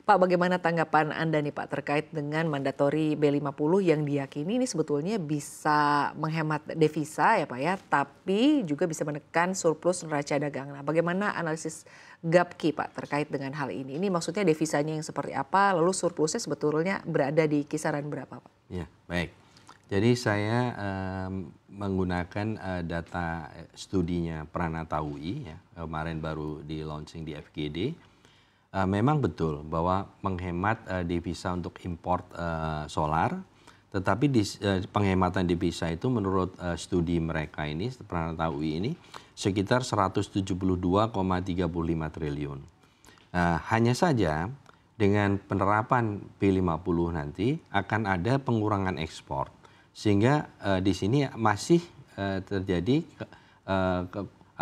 Pak, bagaimana tanggapan Anda nih Pak terkait dengan mandatori B50 yang diyakini ini sebetulnya bisa menghemat devisa ya Pak ya, tapi juga bisa menekan surplus neraca dagang. Nah, bagaimana analisis GAPKI Pak terkait dengan hal ini? Ini maksudnya devisanya yang seperti apa, lalu surplusnya sebetulnya berada di kisaran berapa Pak? Ya, baik. Jadi saya menggunakan data studinya Pranata UI ya, kemarin baru di launching di FGD. Memang betul bahwa menghemat devisa untuk import solar, tetapi penghematan devisa itu menurut studi mereka ini, Pranata UI ini, sekitar 172,35 triliun. Hanya saja dengan penerapan P50 nanti akan ada pengurangan ekspor. Sehingga di sini masih terjadi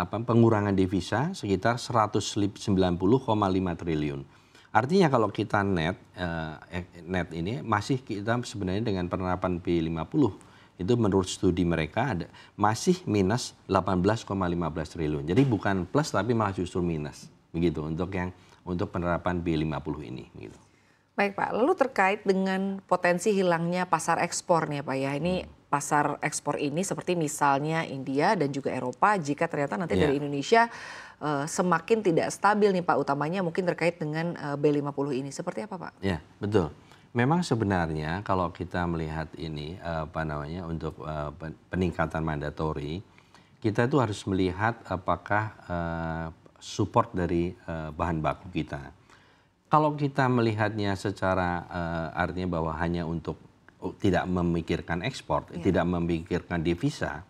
pengurangan devisa sekitar 190,5 triliun. Artinya kalau kita net ini masih kita sebenarnya dengan penerapan P50 itu menurut studi mereka masih minus 18,15 triliun. Jadi bukan plus tapi malah justru minus begitu untuk penerapan B50 ini gitu. Baik Pak, lalu terkait dengan potensi hilangnya pasar ekspor nih Pak ya, ini pasar ekspor ini seperti misalnya India dan juga Eropa jika ternyata nanti dari Indonesia semakin tidak stabil nih Pak, utamanya mungkin terkait dengan B50 ini, seperti apa Pak? Ya, betul. Memang sebenarnya kalau kita melihat ini untuk peningkatan mandatori, kita itu harus melihat apakah support dari bahan baku kita. Kalau kita melihatnya secara artinya bahwa hanya untuk tidak memikirkan ekspor, tidak memikirkan devisa,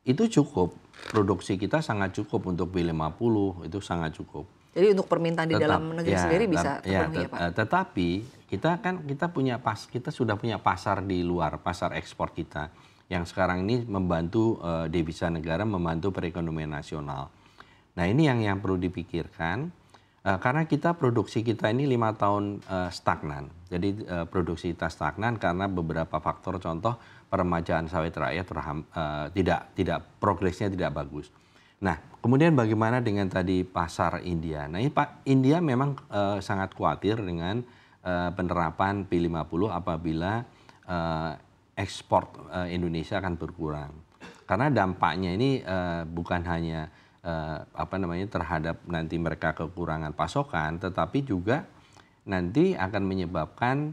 itu cukup. Produksi kita sangat cukup untuk B50, itu sangat cukup. Jadi untuk permintaan di dalam negeri sendiri bisa terpenuhi ya Pak? Tetapi kita sudah punya pasar di luar, pasar ekspor kita. Yang sekarang ini membantu devisa negara, membantu perekonomian nasional. Nah ini yang perlu dipikirkan. Karena produksi kita ini 5 tahun stagnan. Jadi produksi kita stagnan karena beberapa faktor, contoh peremajaan sawit rakyat tidak progresnya tidak bagus. Nah, kemudian bagaimana dengan tadi pasar India? Nah, ini India memang sangat khawatir dengan penerapan P50 apabila ekspor Indonesia akan berkurang. Karena dampaknya ini bukan hanya terhadap nanti mereka kekurangan pasokan, tetapi juga nanti akan menyebabkan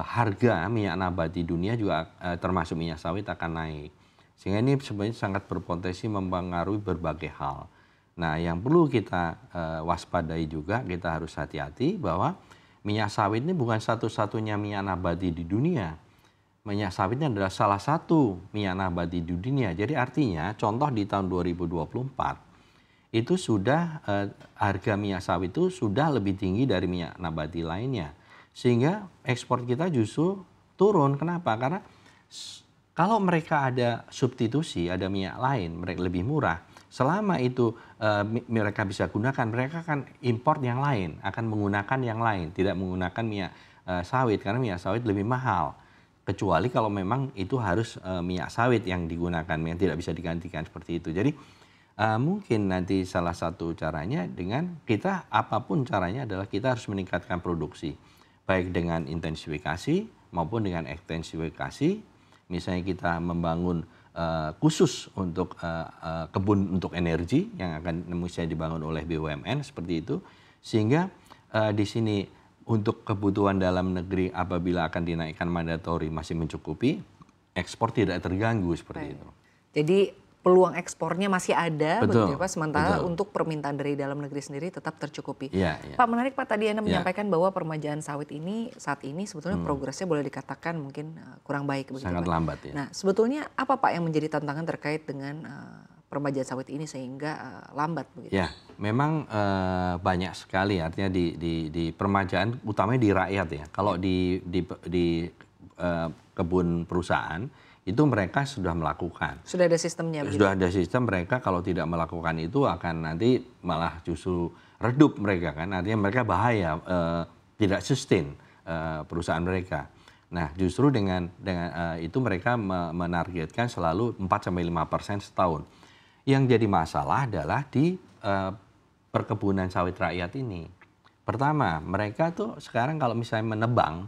harga minyak nabati dunia juga termasuk minyak sawit akan naik. Sehingga ini sebenarnya sangat berpotensi mempengaruhi berbagai hal. Nah, yang perlu kita waspadai juga, kita harus hati-hati bahwa minyak sawit ini bukan satu-satunya minyak nabati di dunia. Minyak sawitnya adalah salah satu minyak nabati di dunia. Jadi artinya contoh di tahun 2024 itu sudah harga minyak sawit itu sudah lebih tinggi dari minyak nabati lainnya. Sehingga ekspor kita justru turun. Kenapa? Karena kalau mereka ada substitusi, ada minyak lain, mereka lebih murah. Selama itu mereka bisa gunakan, mereka akan import yang lain, akan menggunakan yang lain, tidak menggunakan minyak sawit karena minyak sawit lebih mahal. Kecuali kalau memang itu harus minyak sawit yang digunakan, yang tidak bisa digantikan seperti itu. Jadi mungkin nanti salah satu caranya dengan kita, apapun caranya adalah kita harus meningkatkan produksi. Baik dengan intensifikasi maupun dengan ekstensifikasi. Misalnya kita membangun khusus untuk kebun untuk energi yang akan misalnya dibangun oleh BUMN seperti itu. Sehingga di sini untuk kebutuhan dalam negeri apabila akan dinaikkan mandatori masih mencukupi, ekspor tidak terganggu seperti itu. Jadi peluang ekspornya masih ada, begitu ya Pak, sementara betul. Untuk permintaan dari dalam negeri sendiri tetap tercukupi. Ya. Pak, menarik Pak, tadi Anda menyampaikan bahwa peremajaan sawit ini saat ini sebetulnya progresnya boleh dikatakan mungkin kurang baik, begitu sangat Pak. lambat ya. Nah, sebetulnya apa Pak yang menjadi tantangan terkait dengan peremajaan sawit ini sehingga lambat begitu? Ya, memang banyak sekali artinya di peremajaan, utamanya di rakyat ya. Kalau di kebun perusahaan itu mereka sudah melakukan. Sudah ada sistemnya. Sudah ada sistem, mereka kalau tidak melakukan itu akan nanti malah justru redup mereka kan. Artinya mereka bahaya, tidak sustain perusahaan mereka. Nah justru dengan itu mereka menargetkan selalu 4-5% setahun. Yang jadi masalah adalah di perkebunan sawit rakyat ini. Pertama, mereka tuh sekarang kalau misalnya menebang,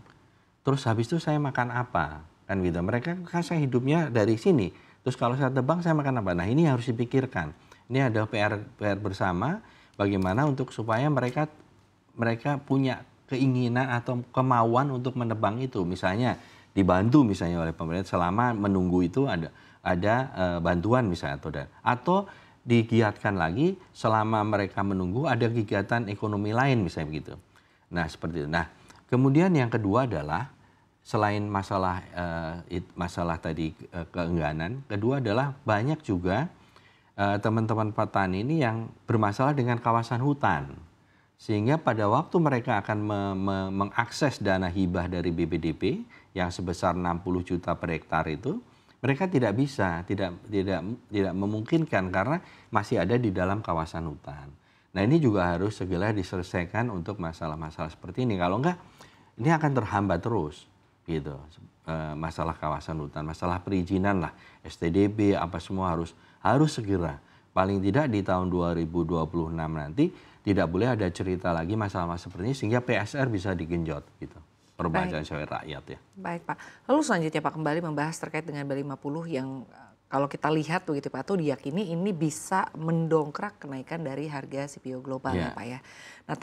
terus habis itu saya makan apa? Kan gitu. Mereka kan saya hidupnya dari sini. Terus kalau saya tebang saya makan apa? Nah, ini harus dipikirkan. Ini ada PR bersama bagaimana untuk supaya mereka mereka punya keinginan atau kemauan untuk menebang itu. Misalnya dibantu misalnya oleh pemerintah selama menunggu itu ada bantuan misalnya atau digiatkan lagi selama mereka menunggu ada kegiatan ekonomi lain misalnya begitu. Nah, seperti itu. Nah, kemudian yang kedua adalah selain masalah tadi keengganan, kedua adalah banyak juga teman-teman petani ini yang bermasalah dengan kawasan hutan. Sehingga pada waktu mereka akan mengakses dana hibah dari BPDP yang sebesar 60 juta per hektar itu, mereka tidak bisa, tidak memungkinkan karena masih ada di dalam kawasan hutan. Nah, ini juga harus segera diselesaikan untuk masalah-masalah seperti ini. Kalau enggak, ini akan terhambat terus, gitu. Masalah kawasan hutan, masalah perizinan lah, STDB apa semua harus segera. Paling tidak di tahun 2026 nanti tidak boleh ada cerita lagi masalah-masalah seperti ini sehingga PSR bisa digenjot, gitu. Perbankan sawit rakyat ya. Baik Pak. Lalu selanjutnya Pak kembali membahas terkait dengan B50 yang kalau kita lihat begitu Pak tuh diyakini ini bisa mendongkrak kenaikan dari harga CPO global ya Pak ya. Nah